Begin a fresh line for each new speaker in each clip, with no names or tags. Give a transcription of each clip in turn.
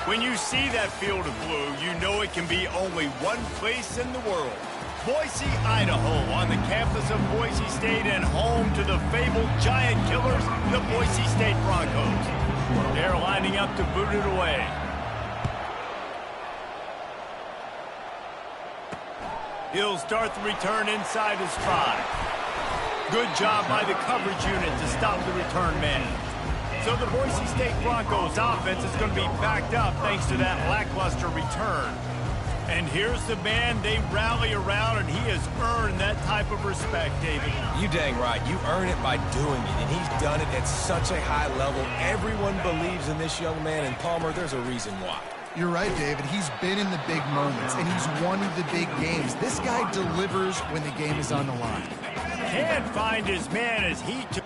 When you see that field of blue, you know it can be only one place in the world. Boise, Idaho, on the campus of Boise State and home to the fabled giant killers, the Boise State Broncos. They're lining up to boot it away. He'll start the return inside his 5. Good job by the coverage unit to stop the return man. So the Boise State Broncos offense is going to be backed up thanks to that lackluster return. And here's the man they rally around, and he has earned that type of respect, David.
You dang right. You earn it by doing it, and he's done it at such a high level. Everyone believes in this young man, and Palmer, there's a reason why.
You're right, David. He's been in the big moments, and he's won the big games. This guy delivers when the game is on the line.
Can't find his man as he took.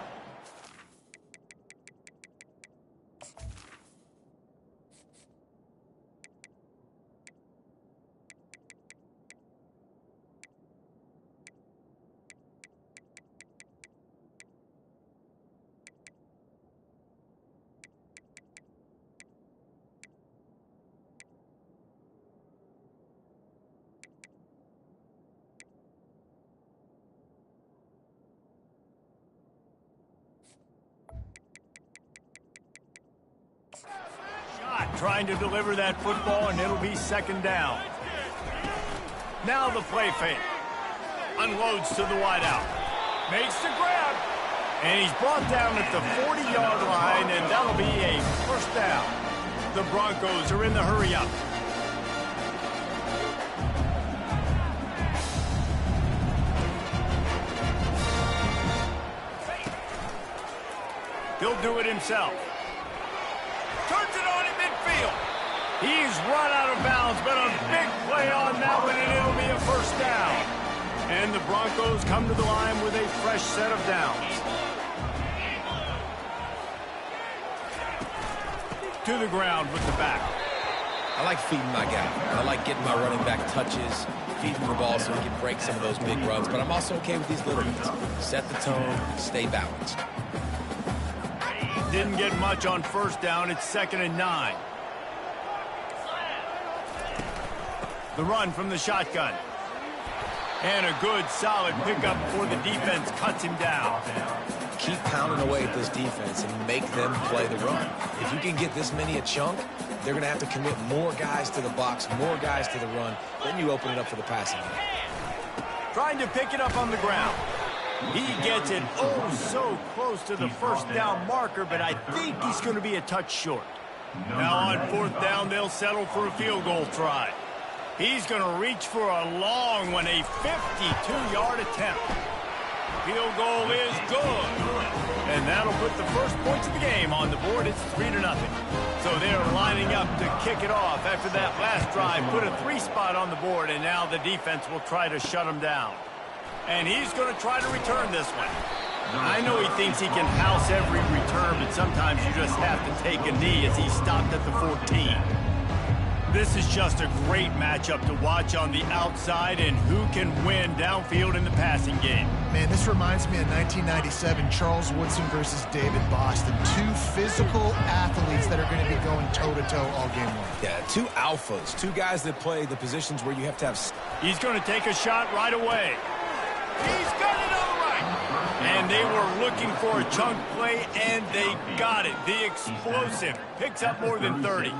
Trying to deliver that football, and it'll be second down. Now the play fake. Unloads to the wideout. Makes the grab. And he's brought down at the 40-yard line, and that'll be a first down. The Broncos are in the hurry-up. He'll do it himself. Turns it on in midfield. He's run out of bounds, but a big play on that one, and it'll be a first down. And the Broncos come to the line with a fresh set of downs. To the ground with the back.
I like feeding my guy. I like getting my running back touches, feeding the ball so he can break some of those big runs, but I'm also okay with these little ones. Set the tone, stay balanced.
Didn't get much on first down. It's 2nd and 9. The run from the shotgun. And a good, solid pickup before the defense cuts him down.
Keep pounding away at this defense and make them play the run. If you can get this many a chunk, they're going to have to commit more guys to the box, more guys to the run. Then you open it up for the passing game.
Trying to pick it up on the ground. He gets it oh so close to the first down marker, but I think he's going to be a touch short. Now on 4th down, they'll settle for a field goal try. He's going to reach for a long one, a 52-yard attempt. Field goal is good. And that'll put the first points of the game on the board. It's 3-0. So they're lining up to kick it off after that last drive. Put a 3 spot on the board, and now the defense will try to shut him down. And he's going to try to return this one. I know he thinks he can house every return, but sometimes you just have to take a knee as he stopped at the 14. This is just a great matchup to watch on the outside, and who can win downfield in the passing game.
Man, this reminds me of 1997, Charles Woodson versus David Boston. 2 physical athletes that are going to be going toe-to-toe all game long.
Yeah, 2 alphas, 2 guys that play the positions where you have to have...
He's going to take a shot right away. He's got it on the right. And they were looking for a chunk play, and they got it. The explosive picks up more than 30.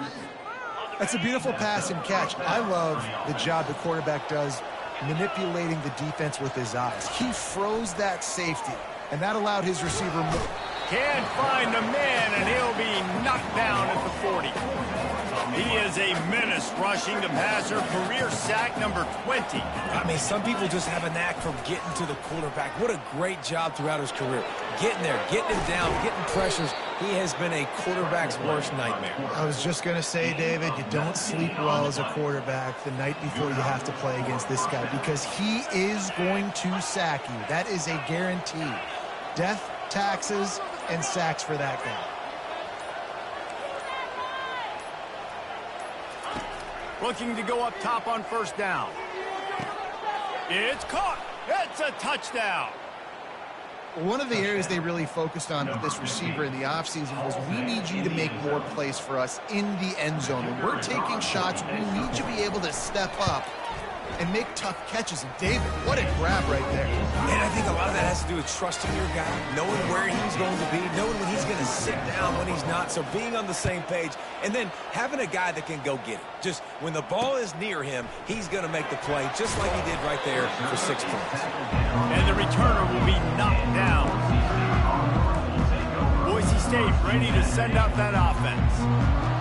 That's a beautiful pass and catch. I love the job the quarterback does manipulating the defense with his eyes. He froze that safety, and that allowed his receiver more.
Can't find the man, and he'll be knocked down at the 40. He is a menace rushing the passer, career sack number 20.
I mean, some people just have a knack for getting to the quarterback. What a great job throughout his career. Getting there, getting him down, getting pressures. He has been a quarterback's worst nightmare.
I was just going to say, David, you don't sleep well as a quarterback the night before you have to play against this guy because he is going to sack you. That is a guarantee. Death, taxes, and sacks for that guy.
Looking to go up top on first down. It's caught. It's a touchdown.
One of the areas they really focused on with this receiver in the offseason was we need you to make more plays for us in the end zone. When we're taking shots, we need you to be able to step up and make tough catches. And David, what a grab right there.
And I think a lot of that has to do with trusting your guy, knowing where he's going to be, knowing when he's going to sit down, when he's not. So being on the same page, and then having a guy that can go get it. Just when the ball is near him, he's going to make the play, just like he did right there for 6 points.
And the returner will be knocked down. Boise State ready to send out that offense.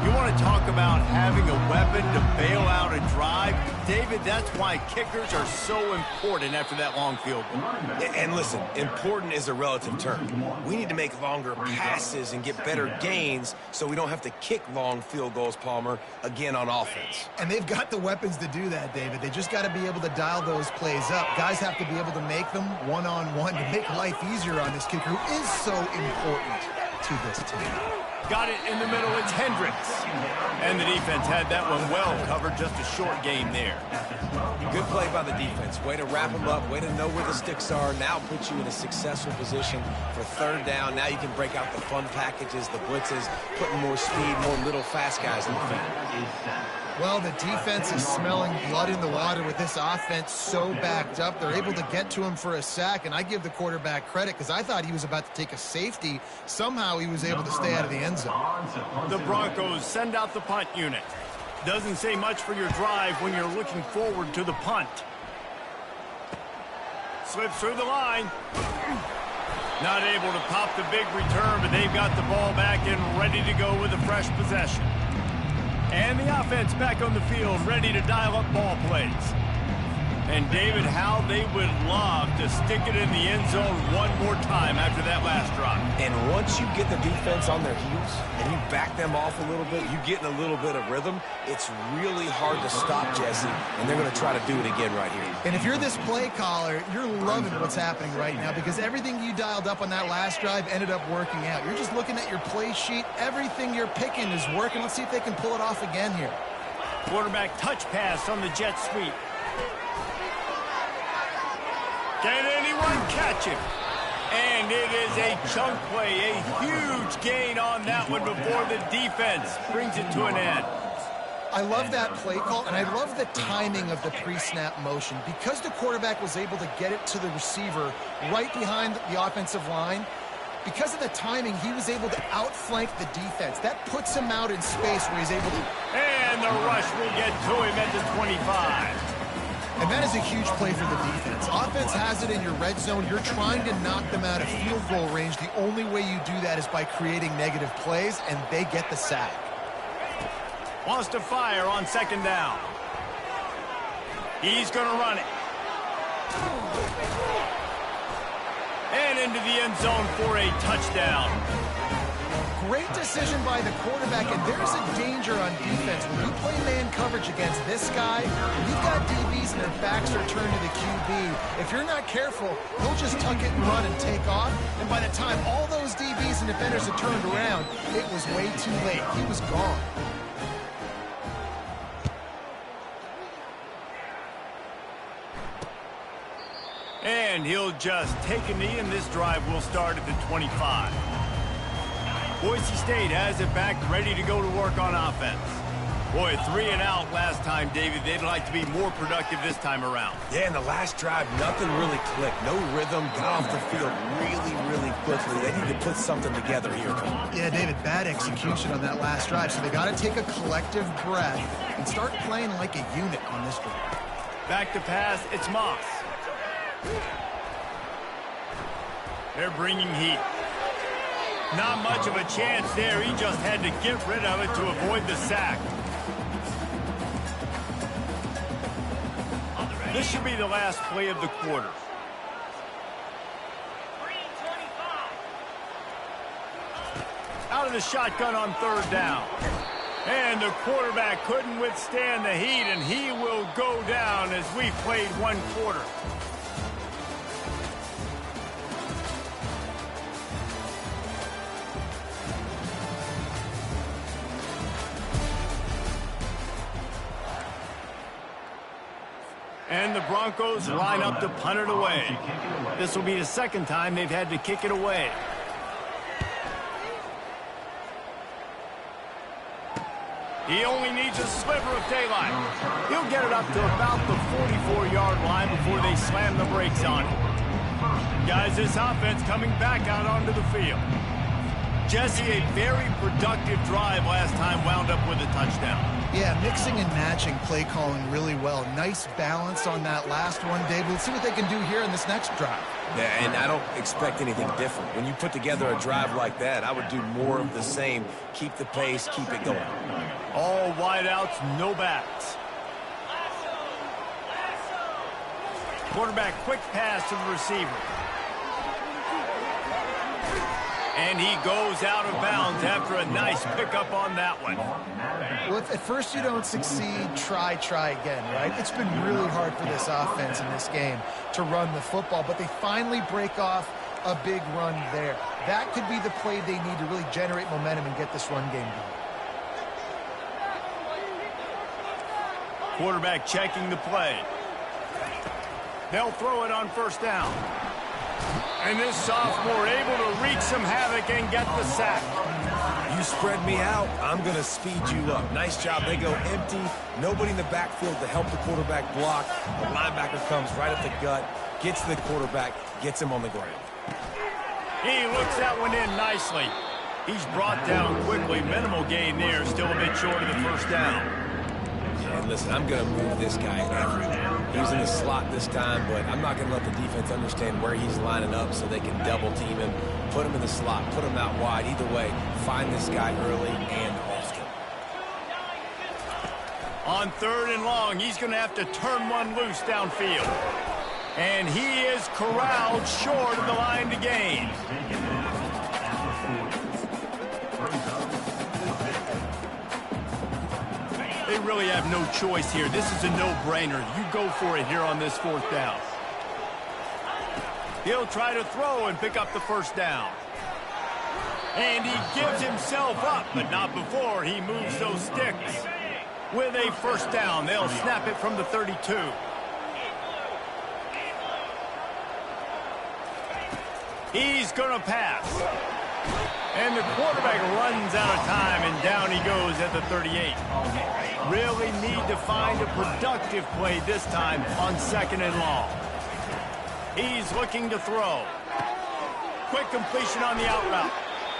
You want to talk about having a weapon to bail out a drive? David, that's why kickers are so important after that long field goal.
And listen, important is a relative term. We need to make longer passes and get better gains so we don't have to kick long field goals, Palmer, again on offense.
And they've got the weapons to do that, David. They just got to be able to dial those plays up. Guys have to be able to make them one-on-one to make life easier on this kicker who is so important to this team.
Got it in the middle, it's Hendricks. And the defense had that one well covered, just a short game there.
Good play by the defense. Way to wrap them up, way to know where the sticks are. Now put you in a successful position for third down. Now you can break out the fun packages, the blitzes, putting more speed, more little fast guys in the field.
Well, the defense is smelling blood in the water with this offense so backed up. They're able to get to him for a sack, and I give the quarterback credit because I thought he was about to take a safety. Somehow he was able to stay out of the end zone.
The Broncos send out the punt unit. Doesn't say much for your drive when you're looking forward to the punt. Slips through the line. Not able to pop the big return, but they've got the ball back and ready to go with a fresh possession. And the offense back on the field, ready to dial up ball plays. And David, how they would love to stick it in the end zone one more time after that last drive.
And once you get the defense on their heels and you back them off a little bit, you get in a little bit of rhythm, it's really hard to stop Jesse, and they're going to try to do it again right here.
And if you're this play caller, you're loving what's happening right now because everything you dialed up on that last drive ended up working out. You're just looking at your play sheet. Everything you're picking is working. Let's see if they can pull it off again here.
Quarterback touch pass on the jet sweep. Can anyone catch him? And it is a chunk play, a huge gain on that one before the defense brings it to an end.
I love that play call, and I love the timing of the pre-snap motion. Because the quarterback was able to get it to the receiver right behind the offensive line, because of the timing, he was able to outflank the defense. That puts him out in space where he's able to...
And the rush will get to him at the 25.
And that is a huge play for the defense. Offense has it in your red zone. You're trying to knock them out of field goal range. The only way you do that is by creating negative plays, and they get the sack.
Wants to fire on second down. He's going to run it. And into the end zone for a touchdown.
Great decision by the quarterback, and there's a danger on defense. When you play man coverage against this guy, you've got DBs and their backs are turned to the QB. If you're not careful, he'll just tuck it and run and take off, and by the time all those DBs and defenders had turned around, it was way too late. He was gone.
And he'll just take a knee, and this drive will start at the 25. Boise State has it back, ready to go to work on offense. Boy, 3 and out last time, David. They'd like to be more productive this time around.
Yeah, in the last drive, nothing really clicked. No rhythm, got off the field really quickly. They need to put something together here.
Yeah, David, bad execution on that last drive, so they got to take a collective breath and start playing like a unit on this drive.
Back to pass, it's Moss. They're bringing heat. Not much of a chance there. He just had to get rid of it to avoid the sack. This should be the last play of the quarter. Out of the shotgun on third down. And the quarterback couldn't withstand the heat, and he will go down as we played one quarter. And the Broncos line up to punt it away. This will be the second time they've had to kick it away. He only needs a sliver of daylight. He'll get it up to about the 44-yard line before they slam the brakes on it. Guys, this offense coming back out onto the field. Jesse, a very productive drive last time wound up with a touchdown.
Yeah, mixing and matching play calling really well. Nice balance on that last one, David. Let's see what they can do here in this next drive.
Yeah, and I don't expect anything different. When you put together a drive like that, I would do more of the same. Keep the pace, keep it going.
All wideouts, no backs. Quarterback quick pass to the receiver. And he goes out of bounds after a nice pickup on that one.
Well, if at first you don't succeed, try again, right? It's been really hard for this offense in this game to run the football, but they finally break off a big run there. That could be the play they need to really generate momentum and get this run game going.
Quarterback checking the play. They'll throw it on first down. And this sophomore able to wreak some havoc and get the sack.
You spread me out, I'm going to speed you up. Nice job. They go empty. Nobody in the backfield to help the quarterback block. The linebacker comes right up the gut, gets to the quarterback, gets him on the ground.
He looks that one in nicely. He's brought down quickly. Minimal gain there. Still a bit short of the first down.
And listen, I'm going to move this guy everywhere. He's in the slot this time, but I'm not going to let the defense understand where he's lining up so they can double team him, put him in the slot, put him out wide. Either way, find this guy early and often.
On 3rd and long, he's going to have to turn one loose downfield. And he is corralled short of the line to gain. They really have no choice here. This is a no-brainer. You go for it here on this 4th down. He'll try to throw and pick up the first down. And he gives himself up, but not before he moves those sticks. With a first down, they'll snap it from the 32. He's going to pass. And the quarterback runs out of time, and down he goes at the 38. Really need to find a productive play this time on 2nd and long. He's looking to throw. Quick completion on the out route.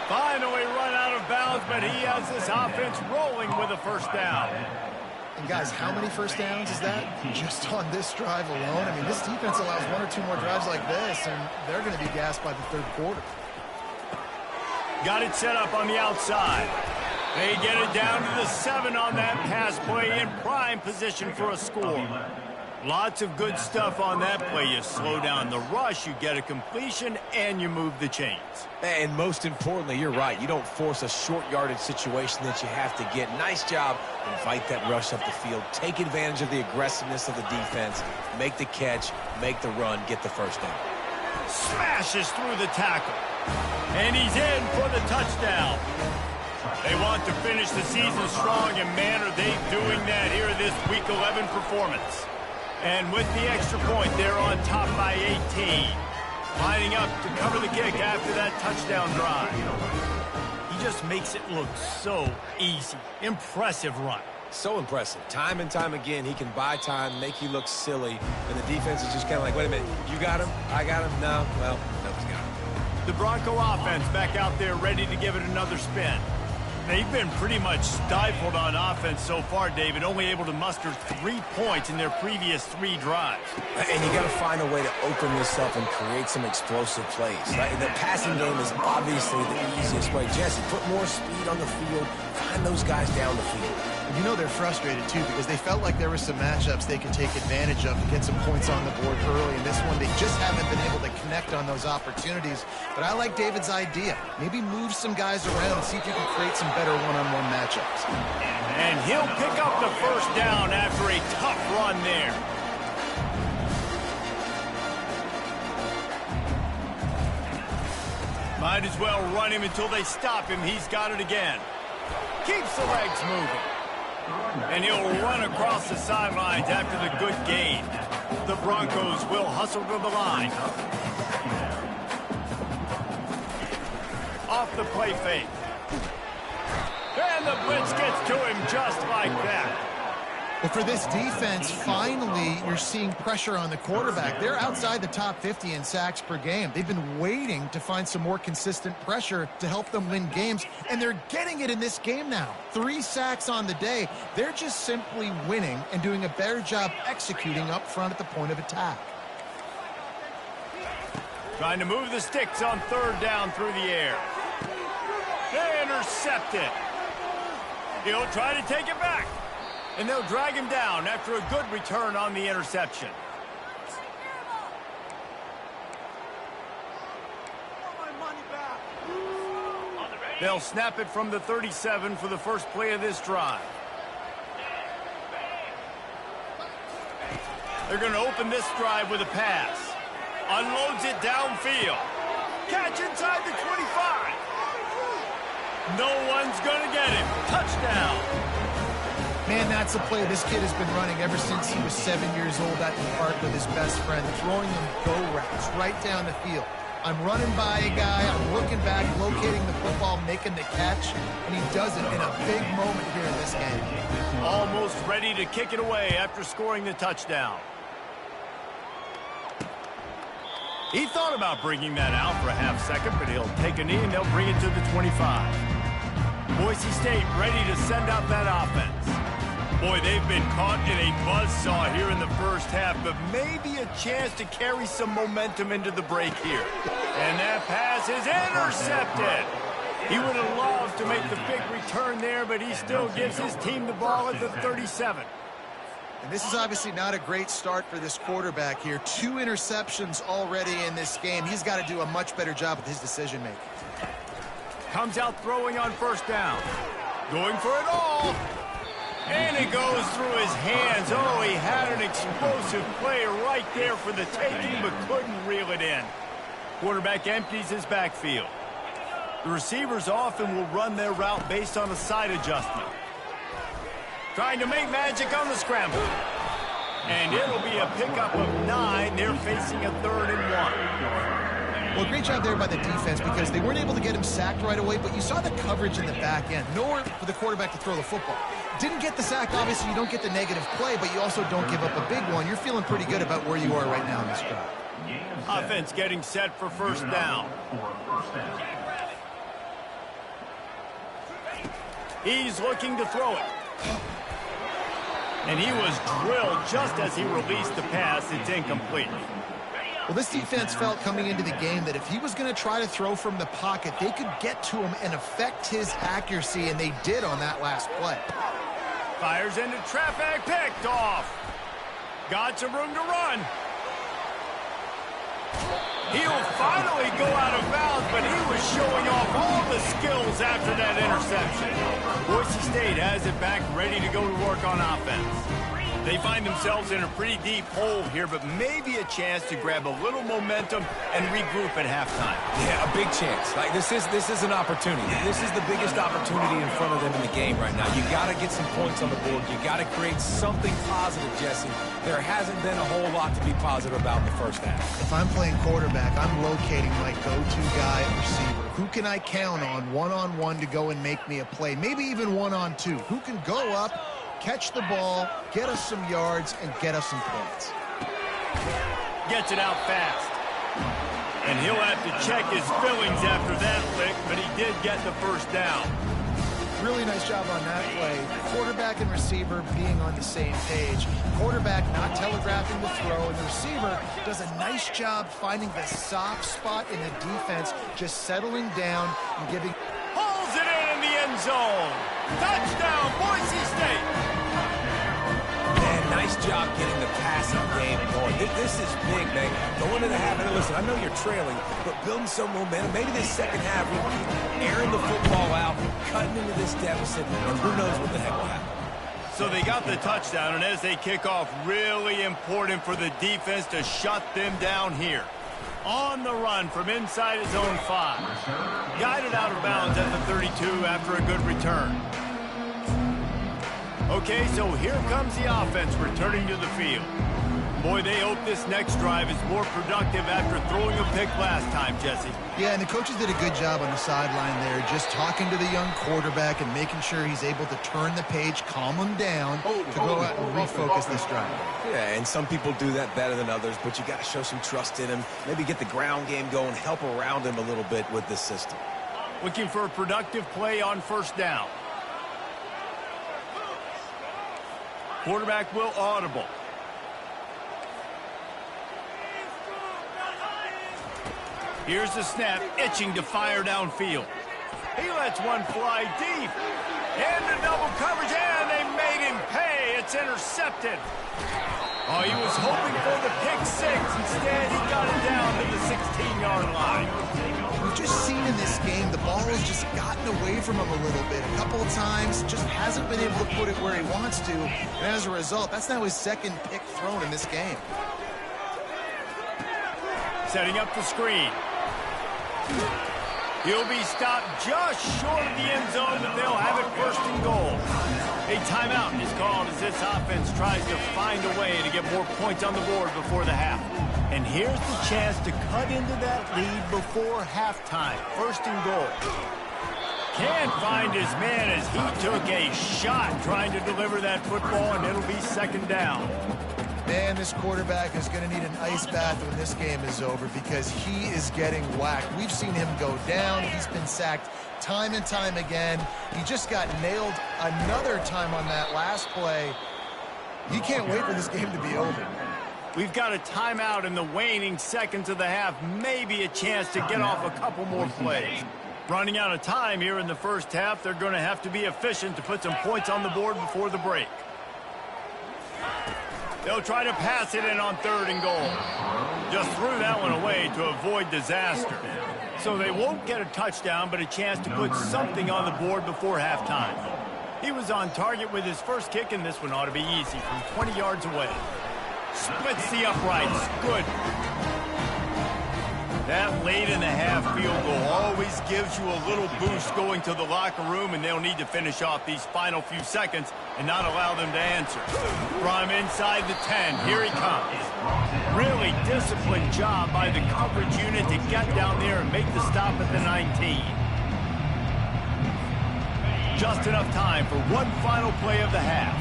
Finally run out of bounds, but he has this offense rolling with a first down.
And guys, how many first downs is that? Just on this drive alone? I mean, this defense allows 1 or 2 more drives like this, and they're going to be gassed by the 3rd quarter.
Got it set up on the outside. They get it down to the 7 on that pass play in prime position for a score. Lots of good stuff on that play. You slow down the rush, you get a completion, and you move the chains.
And most importantly, you're right. You don't force a short yardage situation that you have to get. Nice job. Invite that rush up the field. Take advantage of the aggressiveness of the defense. Make the catch, make the run, get the first down.
Smashes through the tackle. And he's in for the touchdown. They want to finish the season strong, and man, are they doing that here in this Week 11 performance. And with the extra point, they're on top by 18. Lining up to cover the kick after that touchdown drive. He just makes it look so easy. Impressive run.
So impressive. Time and time again, he can buy time, make you look silly, and the defense is just kind of like, wait a minute, you got him? I got him? No? Well, nobody's got him.
The Bronco offense back out there ready to give it another spin. They've been pretty much stifled on offense so far, David, only able to muster 3 points in their previous 3 drives.
And you got to find a way to open this up and create some explosive plays. Right? The passing game is obviously the easiest way. Jesse, put more speed on the field. Find those guys down the field.
You know they're frustrated, too, because they felt like there were some matchups they could take advantage of and get some points on the board early. In this one, they just haven't been able to connect on those opportunities. But I like David's idea. Maybe move some guys around and see if you can create some better one-on-one matchups.
And he'll pick up the first down after a tough run there. Might as well run him until they stop him. He's got it again. Keeps the legs moving. And he'll run across the sidelines after the good gain. The Broncos will hustle to the line. Off the play fake. And the blitz gets to him just like that.
Well, for this defense, finally, you're seeing pressure on the quarterback. They're outside the top 50 in sacks per game. They've been waiting to find some more consistent pressure to help them win games, and they're getting it in this game now. 3 sacks on the day. They're just simply winning and doing a better job executing up front at the point of attack.
Trying to move the sticks on 3rd down through the air. They intercept it. He'll try to take it back. And they'll drag him down after a good return on the interception. They'll snap it from the 37 for the first play of this drive. They're going to open this drive with a pass. Unloads it downfield. Catch inside the 25. No one's going to get him. Touchdown.
Man, that's a play this kid has been running ever since he was 7 years old at the park with his best friend, throwing them go routes right down the field. I'm running by a guy, I'm looking back, locating the football, making the catch, and he does it in a big moment here in this game.
Almost ready to kick it away after scoring the touchdown. He thought about bringing that out for a half second, but he'll take a knee and they'll bring it to the 25. Boise State ready to send out that offense. Boy, they've been caught in a buzzsaw here in the first half, but maybe a chance to carry some momentum into the break here. And that pass is intercepted. He would have loved to make the big return there, but he still gives his team the ball at the 37.
And this is obviously not a great start for this quarterback here. 2 interceptions already in this game. He's got to do a much better job with his decision-making.
Comes out throwing on 1st down. Going for it all. And it goes through his hands. Oh, he had an explosive play right there for the taking, but couldn't reel it in. Quarterback empties his backfield. The receivers often will run their route based on a side adjustment. Trying to make magic on the scramble. And it'll be a pickup of 9. They're facing a 3rd and 1.
Well, great job there by the defense because they weren't able to get him sacked right away, but you saw the coverage in the back end. Nowhere for the quarterback to throw the football. Didn't get the sack, obviously you don't get the negative play, but you also don't give up a big one. You're feeling pretty good about where you are right now in this drive.
Offense getting set for 1st down. He's looking to throw it. And he was drilled just as he released the pass. It's incomplete.
Well, this defense felt coming into the game that if he was going to try to throw from the pocket, they could get to him and affect his accuracy, and they did on that last play.
Fires into traffic, picked off. Got some room to run. He'll finally go out of bounds, but he was showing off all the skills after that interception. Boise State has it back, ready to go to work on offense. They find themselves in a pretty deep hole here, but maybe a chance to grab a little momentum and regroup at halftime.
Yeah, a big chance. Like this is an opportunity. This is the biggest opportunity in front of them in the game right now. You got to get some points on the board. You got to create something positive, Jesse. There hasn't been a whole lot to be positive about in the first half.
If I'm playing quarterback, I'm locating my go-to guy at receiver. Who can I count on one-on-one to go and make me a play? Maybe even one-on-two. Who can go up, catch the ball, get us some yards, and get us some points.
Gets it out fast. And he'll have to check his fillings after that lick, but he did get the 1st down.
Really nice job on that play. Quarterback and receiver being on the same page. Quarterback not telegraphing the throw, and the receiver does a nice job finding the soft spot in the defense, just settling down and giving...
Pulls it in the end zone. Touchdown, Boise State.
Man, nice job getting the passing game going. This is big, man. Going into the half, and listen, I know you're trailing, but building some momentum. Maybe this second half, we keep airing the football out, cutting into this deficit, and who knows what the heck will happen.
So they got the touchdown, and as they kick off, really important for the defense to shut them down here. On the run from inside his own 5. Guided out of bounds at the 32 after a good return. Okay, so here comes the offense returning to the field. Boy, they hope this next drive is more productive after throwing a pick last time, Jesse.
Yeah, and the coaches did a good job on the sideline there, just talking to the young quarterback and making sure he's able to turn the page, calm him down to go out and refocus this drive.
Yeah, and some people do that better than others, but you got to show some trust in him. Maybe get the ground game going, help around him a little bit with this system.
Looking for a productive play on first down. Quarterback will audible. Here's the snap, itching to fire downfield. He lets one fly deep. And the double coverage, and they made him pay. It's intercepted. Oh, he was hoping for the pick six. Instead, he got it down to the 16-yard line.
We've just seen in this game, the ball has just gotten away from him a little bit. A couple of times, just hasn't been able to put it where he wants to. And as a result, that's now his second pick thrown in this game.
Setting up the screen. He'll be stopped just short of the end zone, but they'll have it first and goal. A timeout is called as this offense tries to find a way to get more points on the board before the half. And here's the chance to cut into that lead before halftime. First and goal. Can't find his man as he took a shot trying to deliver that football, and it'll be second down.
Man, this quarterback is going to need an ice bath when this game is over because he is getting whacked. We've seen him go down. He's been sacked time and time again. He just got nailed another time on that last play. He can't wait for this game to be over.
We've got a timeout in the waning seconds of the half. Maybe a chance to get off a couple more plays. Running out of time here in the first half. They're going to have to be efficient to put some points on the board before the break. They'll try to pass it in on third and goal. Just threw that one away to avoid disaster. So they won't get a touchdown, but a chance to put something on the board before halftime. He was on target with his first kick, and this one ought to be easy from 20 yards away. Splits the uprights. Good. That late in the half field goal always gives you a little boost going to the locker room, and they'll need to finish off these final few seconds and not allow them to answer. From inside the 10, here he comes. Really disciplined job by the coverage unit to get down there and make the stop at the 19. Just enough time for one final play of the half.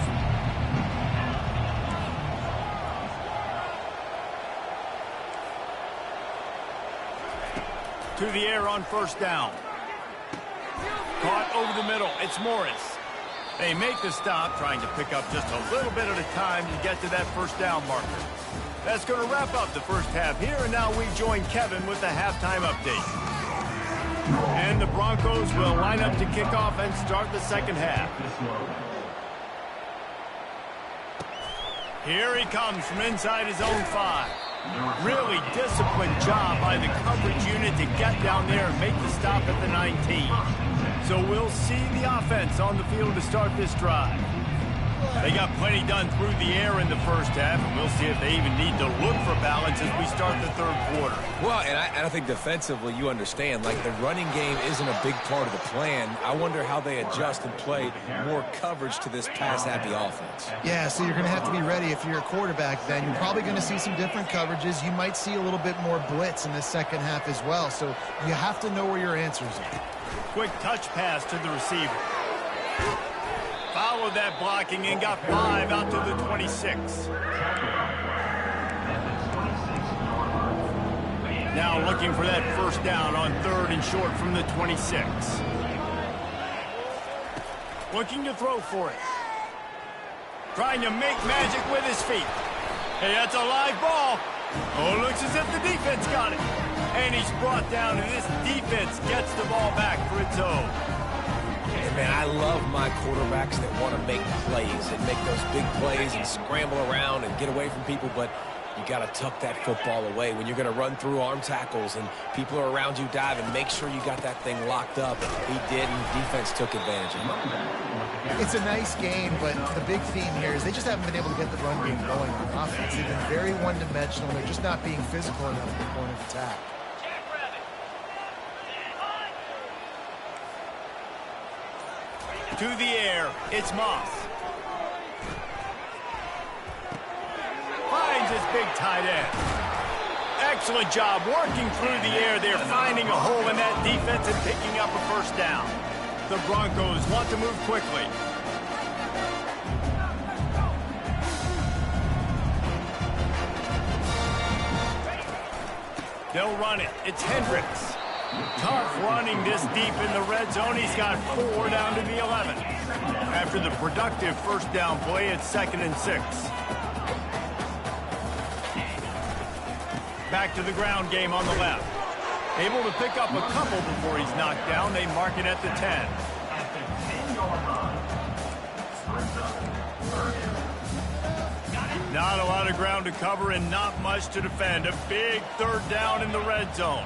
To the air on first down. Caught over the middle. It's Morris. They make the stop, trying to pick up just a little bit at a time to get to that first down marker. That's going to wrap up the first half here, and now we join Kevin with the halftime update. And the Broncos will line up to kick off and start the second half. Here he comes from inside his own 5. Really disciplined job by the coverage unit to get down there and make the stop at the 19. So we'll see the offense on the field to start this drive. They got plenty done through the air in the first half, and we'll see if they even need to look for balance as we start the third quarter.
Well, and I think defensively, you understand, like the running game isn't a big part of the plan. I wonder how they adjust and play more coverage to this pass-happy offense.
Yeah, so you're going to have to be ready if you're a quarterback then. You're probably going to see some different coverages. You might see a little bit more blitz in the second half as well, so you have to know where your answers are.
Quick touch pass to the receiver. Followed that blocking and got 5 out to the 26. Now looking for that first down on third and short from the 26. Looking to throw for it. Trying to make magic with his feet. Hey, that's a live ball. Oh, looks as if the defense got it. And he's brought down, and this defense gets the ball back for its own.
Man, I love my quarterbacks that want to make plays and make those big plays and scramble around and get away from people, but you got to tuck that football away. When you're going to run through arm tackles and people are around you diving, make sure you got that thing locked up. He did, and defense took advantage of it.
It's a nice game, but the big theme here is they just haven't been able to get the run game going on offense. They've been very one-dimensional. They're just not being physical enough at the point of attack.
To the air, it's Moss. Finds his big tight end. Excellent job working through the air there, finding a hole in that defense and picking up a first down. The Broncos want to move quickly. They'll run it. It's Hendricks. Tough running this deep in the red zone. He's got 4 down to the 11. After the productive first down play, it's 2nd and 6. Back to the ground game on the left. Able to pick up a couple before he's knocked down. They mark it at the 10. Not a lot of ground to cover and not much to defend. A big 3rd down in the red zone.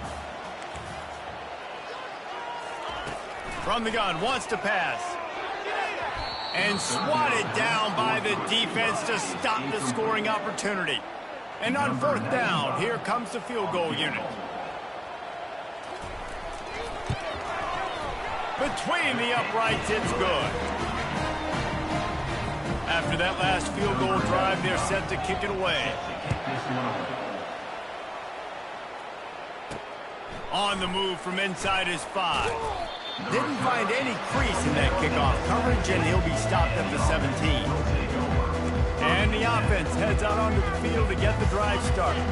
From the gun, wants to pass. And swatted down by the defense to stop the scoring opportunity. And on 4th down, here comes the field goal unit. Between the uprights, it's good. After that last field goal drive, they're set to kick it away. On the move from inside his 5. Didn't find any crease in that kickoff coverage, and he'll be stopped at the 17. And the offense heads out onto the field to get the drive started.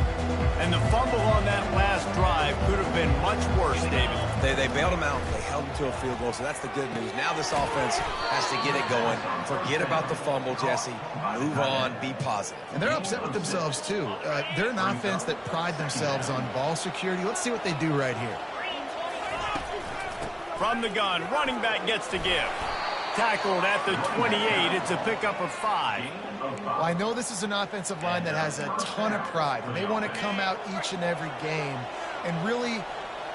And the fumble on that last drive could have been much worse, David.
They bailed him out. They held him to a field goal, so that's the good news. Now this offense has to get it going. Forget about the fumble, Jesse. Move on. Be positive.
And they're upset with themselves, too. They're an offense that pride themselves on ball security. Let's see what they do right here.
From the gun, running back gets to give. Tackled at the 28. It's a pickup of 5.
Well, I know this is an offensive line that has a ton of pride, and they want to come out each and every game and really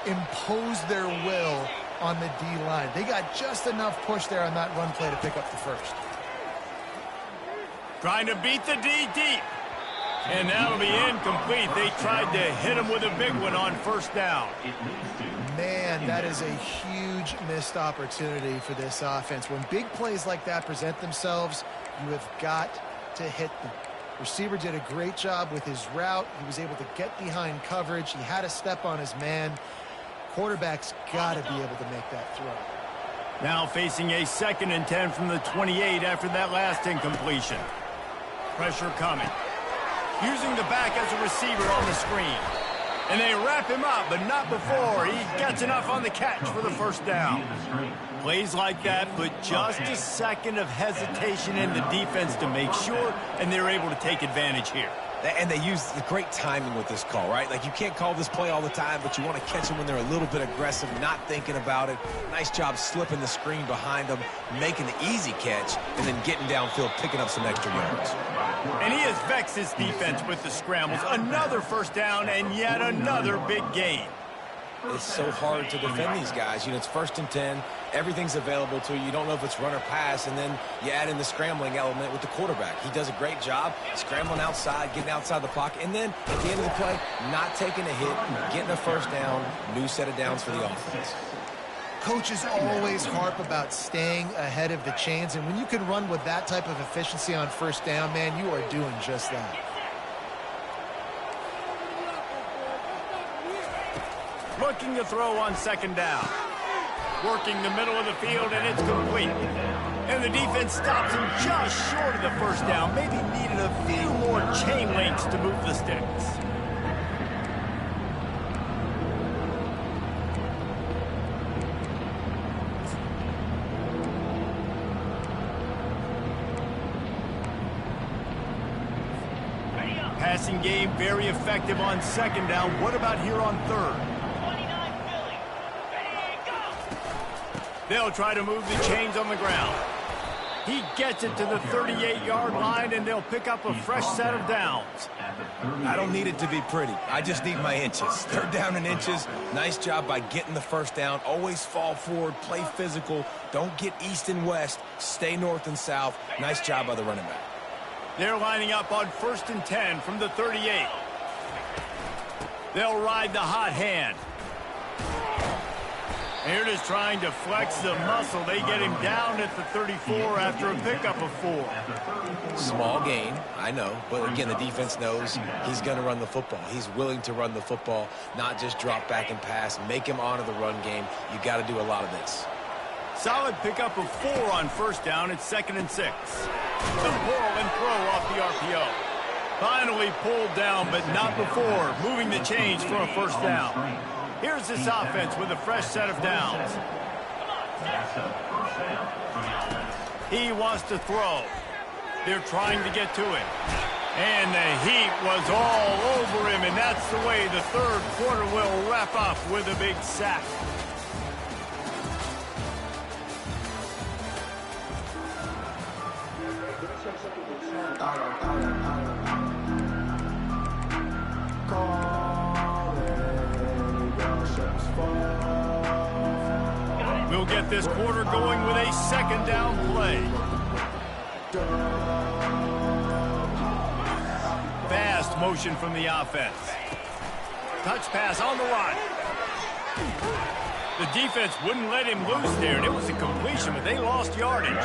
impose their will on the D-line. They got just enough push there on that run play to pick up the first.
Trying to beat the D deep. And that'll be incomplete. They tried to hit him with a big one on 1st down.
Man, that is a huge missed opportunity for this offense. When big plays like that present themselves, you have got to hit them. Receiver did a great job with his route. He was able to get behind coverage. He had a step on his man. Quarterback's got to be able to make that throw.
Now facing a 2nd and 10 from the 28 after that last incompletion. Pressure coming. Using the back as a receiver on the screen. And they wrap him up, but not before he gets enough on the catch for the first down. Plays like that put just a second of hesitation in the defense to make sure, and they're able to take advantage here.
And they use the great timing with this call, right? Like, you can't call this play all the time, but you want to catch them when they're a little bit aggressive, not thinking about it. Nice job slipping the screen behind them, making the easy catch, and then getting downfield, picking up some extra yards.
And he has vexed his defense with the scrambles. Another first down and yet another big gain.
It's so hard to defend these guys. You know, it's 1st and 10. Everything's available to you. You don't know if it's run or pass, and then you add in the scrambling element with the quarterback. He does a great job scrambling outside, getting outside the pocket, and then at the end of the play, not taking a hit, getting a first down, new set of downs for the offense.
Coaches always harp about staying ahead of the chains, and when you can run with that type of efficiency on 1st down, man, you are doing just that.
Looking to throw on 2nd down. Working the middle of the field, and it's complete. And the defense stops him just short of the first down. Maybe needed a few more chain links to move the sticks. Passing game very effective on 2nd down. What about here on 3rd? They'll try to move the chains on the ground. He gets it to the 38-yard line, and they'll pick up a fresh set of downs.
I don't need it to be pretty. I just need my inches. 3rd down in inches. Nice job by getting the first down. Always fall forward, play physical. Don't get east and west. Stay north and south. Nice job by the running back.
They're lining up on 1st and 10 from the 38. They'll ride the hot hand. Here it is trying to flex the muscle. They get him down at the 34 after a pickup of 4.
Small gain, I know. But again, the defense knows he's going to run the football. He's willing to run the football, not just drop back and pass. Make him honor the run game. You got to do a lot of this.
Solid pickup of 4 on first down. It's 2nd and 6. The pull and throw off the RPO. Finally pulled down, but not before moving the chains for a first down. Here's this offense with a fresh set of downs. He wants to throw. They're trying to get to it. And the heat was all over him, and that's the way the third quarter will wrap up with a big sack. We'll get this quarter going with a second down play. Fast motion from the offense. Touch pass on the run. The defense wouldn't let him loose there, and it was a completion, but they lost yardage.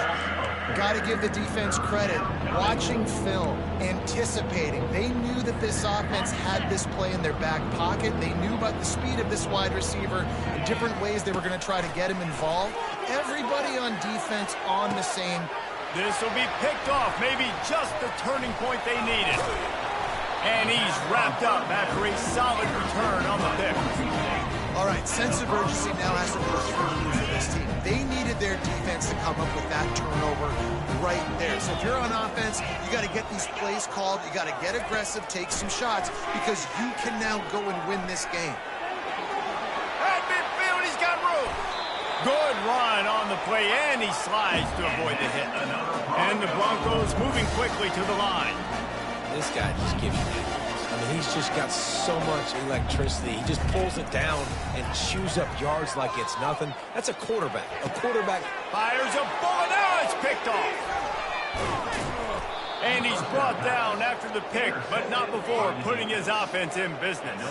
Got to give the defense credit. Watching film, anticipating. They knew that this offense had this play in their back pocket. They knew about the speed of this wide receiver and different ways they were going to try to get him involved. Everybody on defense on the same.
This will be picked off, maybe just the turning point they needed. And he's wrapped up after a solid return on the pick.
All right, sense of urgency now has to go through for this team. They needed their defense to come up with that turnover right there. So if you're on offense, you got to get these plays called. You got to get aggressive, take some shots, because you can now go and win this game.
At midfield, he's got room. Good run on the play, and he slides to avoid the hit. And the Broncos moving quickly to the line.
This guy just gives you that. I mean, he's just got so much electricity. He just pulls it down and chews up yards like it's nothing. That's a quarterback. A quarterback
fires a bullet. Now it's picked off. And he's brought down after the pick, but not before putting his offense in business.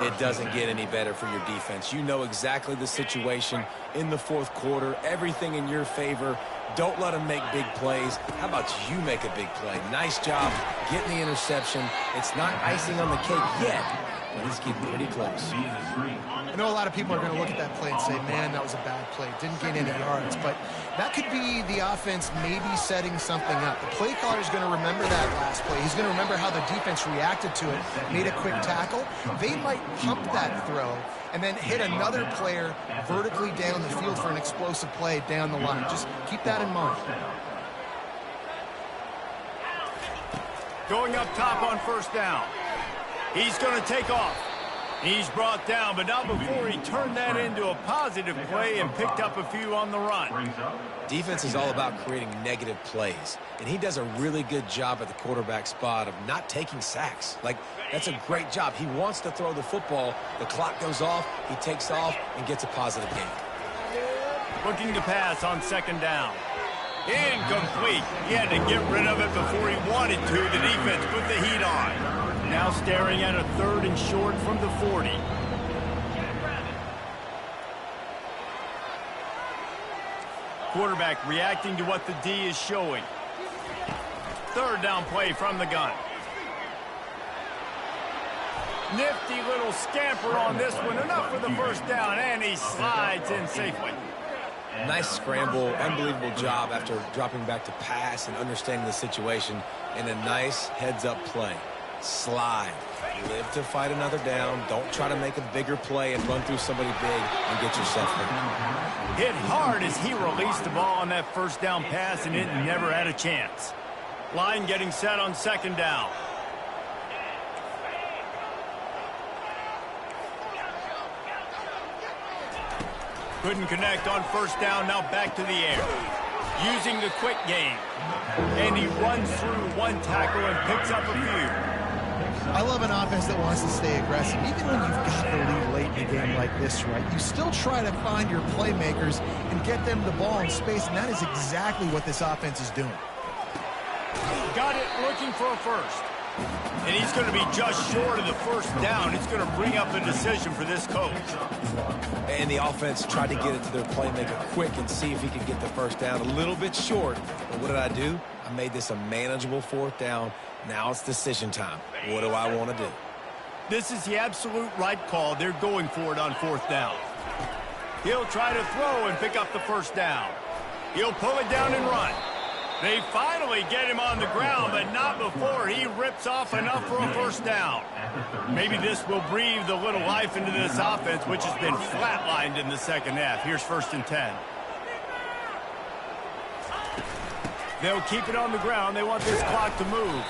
It doesn't get any better for your defense. You know exactly the situation in the fourth quarter. Everything in your favor. Don't let them make big plays. How about you make a big play? Nice job getting the interception. It's not icing on the cake yet, but it's getting pretty close.
I know a lot of people are going to look at that play and say, man, that was a bad play. Didn't gain any yards. But that could be the offense maybe setting something up. The play caller is going to remember that last play. He's going to remember how the defense reacted to it, made a quick tackle. They might pump that throw and then hit another player vertically down the field for an explosive play down the line. Just keep that in mind.
Going up top on first down. He's going to take off. He's brought down, but not before he turned that into a positive play and picked up a few on the run.
Defense is all about creating negative plays, and he does a really good job at the quarterback spot of not taking sacks. Like, that's a great job. He wants to throw the football. The clock goes off, he takes off, and gets a positive gain.
Looking to pass on second down. Incomplete. He had to get rid of it before he wanted to. The defense put the heat on. Now staring at a 3rd and short from the 40. Quarterback reacting to what the D is showing. 3rd down play from the gun. Nifty little scamper on this one. Enough for the first down, and he slides in safely.
Nice scramble, unbelievable job after dropping back to pass and understanding the situation, and a nice heads-up play. Slide. Live to fight another down. Don't try to make a bigger play and run through somebody big and get yourself hurt.
Hit hard as he released the ball on that first down pass, and it never had a chance. Line getting set on second down. Couldn't connect on first down, now back to the air. Using the quick game. And he runs through one tackle and picks up a few.
I love an offense that wants to stay aggressive. Even when you've got the lead late in a game like this, right, you still try to find your playmakers and get them the ball in space, and that is exactly what this offense is doing.
Got it, looking for a first. And he's going to be just short of the first down. It's going to bring up a decision for this coach.
And the offense tried to get it to their playmaker quick and see if he could get the first down. A little bit short. But what did I do? I made this a manageable fourth down. Now it's decision time. What do I want to do?
This is the absolute right call. They're going for it on fourth down. He'll try to throw and pick up the first down. He'll pull it down and run. They finally get him on the ground, but not before he rips off enough for a first down. Maybe this will breathe a little life into this offense, which has been flatlined in the second half. Here's 1st and 10. They'll keep it on the ground. They want this clock to move.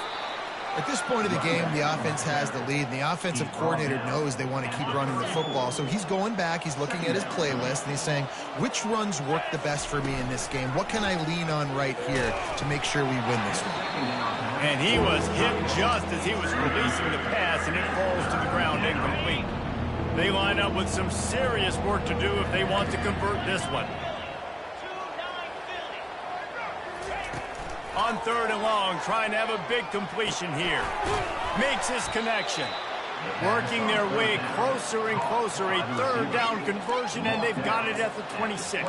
At this point of the game, the offense has the lead, and the offensive coordinator knows they want to keep running the football. So he's going back, he's looking at his playlist, and he's saying, which runs work the best for me in this game? What can I lean on right here to make sure we win this one?
And he was hit just as he was releasing the pass, and it falls to the ground incomplete. They line up with some serious work to do if they want to convert this one. On 3rd and long, trying to have a big completion here. Makes his connection. Working their way closer and closer. A 3rd down conversion, and they've got it at the 26.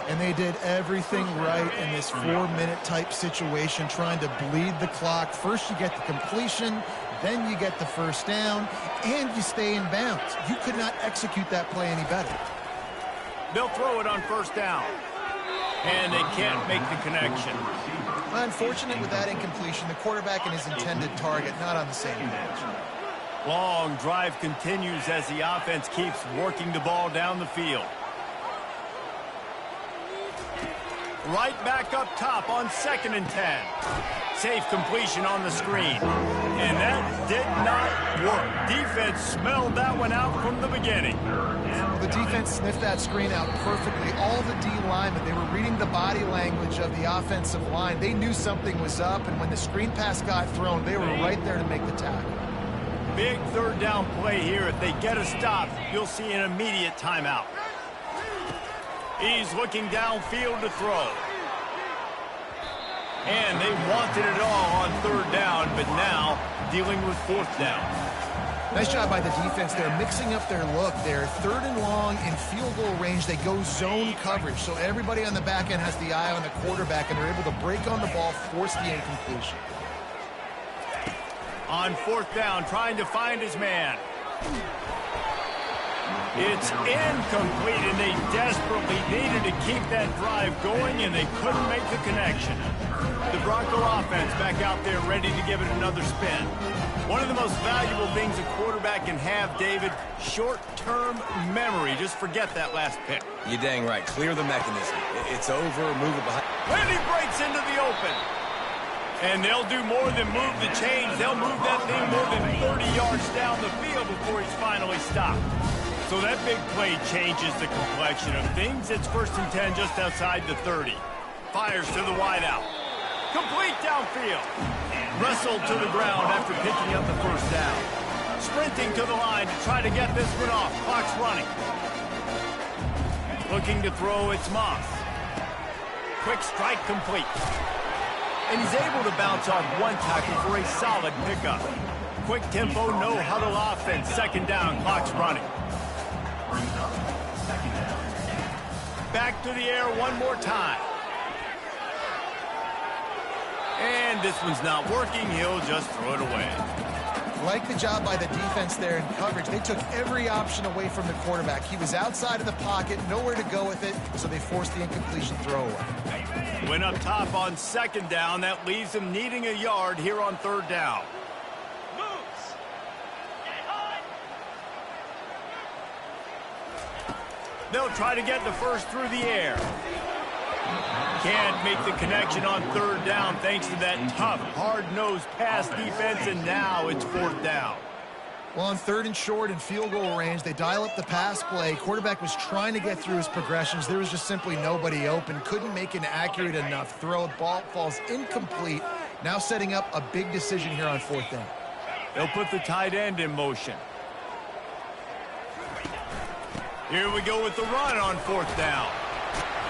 And they did everything right in this 4-minute type situation, trying to bleed the clock. First you get the completion, then you get the first down, and you stay in bounds. You could not execute that play any better.
They'll throw it on 1st down. And they can't make the connection.
Unfortunate with that incompletion, the quarterback and his intended target not on the same page.
Long drive continues as the offense keeps working the ball down the field. Right back up top on 2nd and 10. Safe completion on the screen. And that did not work. Defense smelled that one out from the beginning.
The defense sniffed that screen out perfectly. All the D linemen, they were reading the body language of the offensive line. They knew something was up, and when the screen pass got thrown, they were right there to make the tackle.
Big 3rd down play here. If they get a stop, you'll see an immediate timeout. He's looking downfield to throw. And they wanted it all on 3rd down, but now dealing with 4th down.
Nice job by the defense. They're mixing up their look. They're 3rd and long in field goal range. They go zone coverage, so everybody on the back end has the eye on the quarterback, and they're able to break on the ball, force the incompletion.
On 4th down, trying to find his man. It's incomplete, and they desperately needed to keep that drive going, and they couldn't make the connection. The Bronco offense back out there ready to give it another spin. One of the most valuable things a quarterback can have, David, short-term memory. Just forget that last pick.
You're dang right. Clear the mechanism. It's over. Move it behind.
When he breaks into the open. And they'll do more than move the chains. They'll move that thing more than 30 yards down the field before he's finally stopped. So that big play changes the complexion of things. It's 1st and 10 just outside the 30. Fires to the wideout. Complete downfield. Wrestled to the ground after picking up the first down. Sprinting to the line to try to get this one off. Clock's running. Looking to throw, it's Moss. Quick strike complete. And he's able to bounce off one tackle for a solid pickup. Quick tempo, no huddle offense. 2nd down, clock's running. Back to the air one more time. And this one's not working. He'll just throw it away.
Like the job by the defense there in coverage. They took every option away from the quarterback. He was outside of the pocket, nowhere to go with it, so they forced the incompletion throwaway.
Went up top on 2nd down. That leaves them needing a yard here on 3rd down. They'll try to get the first through the air. Can't make the connection on 3rd down thanks to that tough, hard-nosed pass defense, and now it's 4th down.
Well, on 3rd and short in field goal range, they dial up the pass play. Quarterback was trying to get through his progressions. There was just simply nobody open. Couldn't make an accurate enough throw. Ball falls incomplete. Now setting up a big decision here on 4th down.
They'll put the tight end in motion. Here we go with the run on 4th down.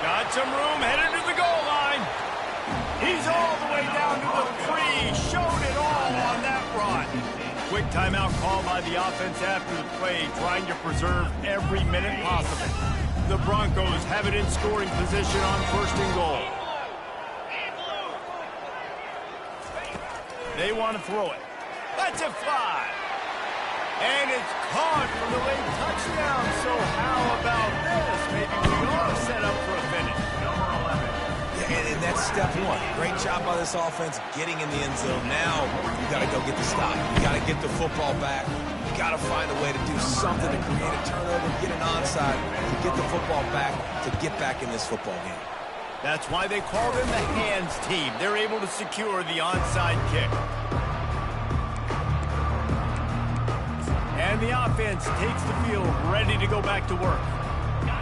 Got some room, headed to the goal line. He's all the way down to the 3. Showed it all on that run. Quick timeout call by the offense after the play, trying to preserve every minute possible. The Broncos have it in scoring position on 1st and goal. They want to throw it. Let's it fly. And it's caught for the late touchdown. So how about this? Maybe we are set up for a finish.
Yeah, and that's step one. Great job by this offense getting in the end zone. Now you got to go get the stop. You got to get the football back. You got to find a way to do something to create a turnover, get an onside, to get the football back, to get back in this football game.
That's why they call them the hands team. They're able to secure the onside kick. And the offense takes the field, ready to go back to work.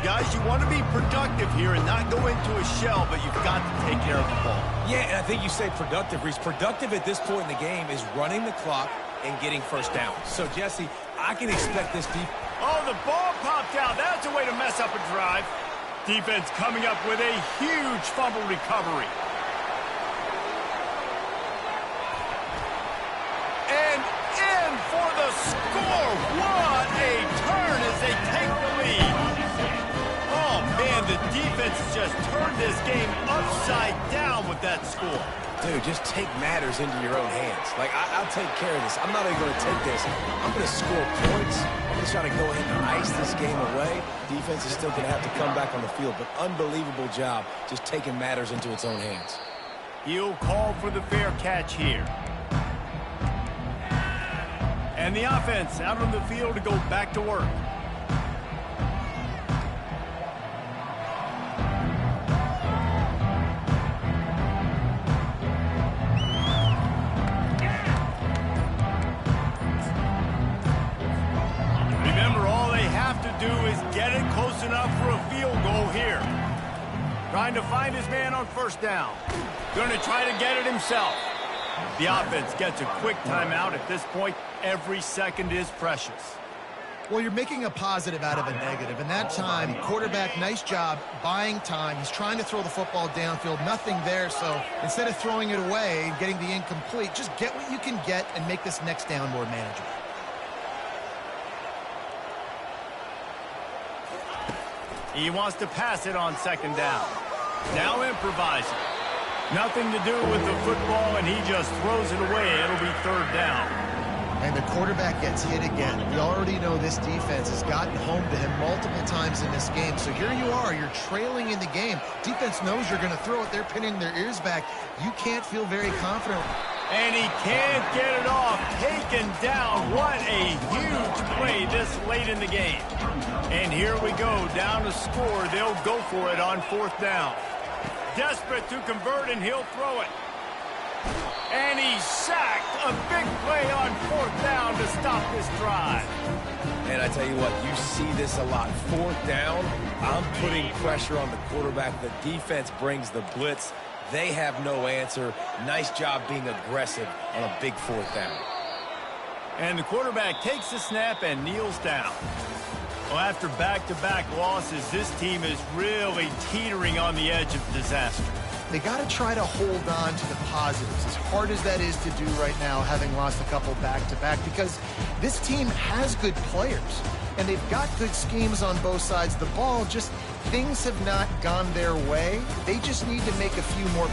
Guys, you want to be productive here and not go into a shell, but you've got to take care of the ball.
Yeah, and I think you say productive, Reese. Productive at this point in the game is running the clock and getting first down. So, Jesse, I can expect this deep.
Oh, the ball popped out. That's a way to mess up a drive. Defense coming up with a huge fumble recovery. And in for the score. What a turn as they take the lead. Oh, man, the defense has just turned this game upside down with that score.
Dude, just take matters into your own hands. Like, I'll take care of this. I'm not even going to take this. I'm going to score points. I'm going to try to go ahead and ice this game away. Defense is still going to have to come back on the field, but unbelievable job just taking matters into its own hands.
He'll call for the fair catch here. And the offense out on the field to go back to work. Remember, all they have to do is get it close enough for a field goal here. Trying to find his man on 1st down. Going to try to get it himself. The offense gets a quick timeout. At this point, every second is precious.
Well, you're making a positive out of a negative. And that time, quarterback, nice job buying time. He's trying to throw the football downfield. Nothing there. So instead of throwing it away and getting the incomplete, just get what you can get and make this next down more manageable.
He wants to pass it on 2nd down. Now improvising. Nothing to do with the football, and he just throws it away. It'll be 3rd down.
And the quarterback gets hit again. We already know this defense has gotten home to him multiple times in this game. So here you are. You're trailing in the game. Defense knows you're going to throw it. They're pinning their ears back. You can't feel very confident.
And he can't get it off. Taken down. What a huge play this late in the game. And here we go. Down to score. They'll go for it on 4th down. Desperate to convert, and he'll throw it. And he's sacked. A big play on 4th down to stop this drive.
And I tell you what, you see this a lot. 4th down, I'm putting pressure on the quarterback. The defense brings the blitz. They have no answer. Nice job being aggressive on a big 4th down.
And the quarterback takes the snap and kneels down. Well, after back-to-back losses, this team is really teetering on the edge of disaster.
They got to try to hold on to the positives, as hard as that is to do right now, having lost a couple back-to-back, because this team has good players, and they've got good schemes on both sides of the ball. Just things have not gone their way. They just need to make a few more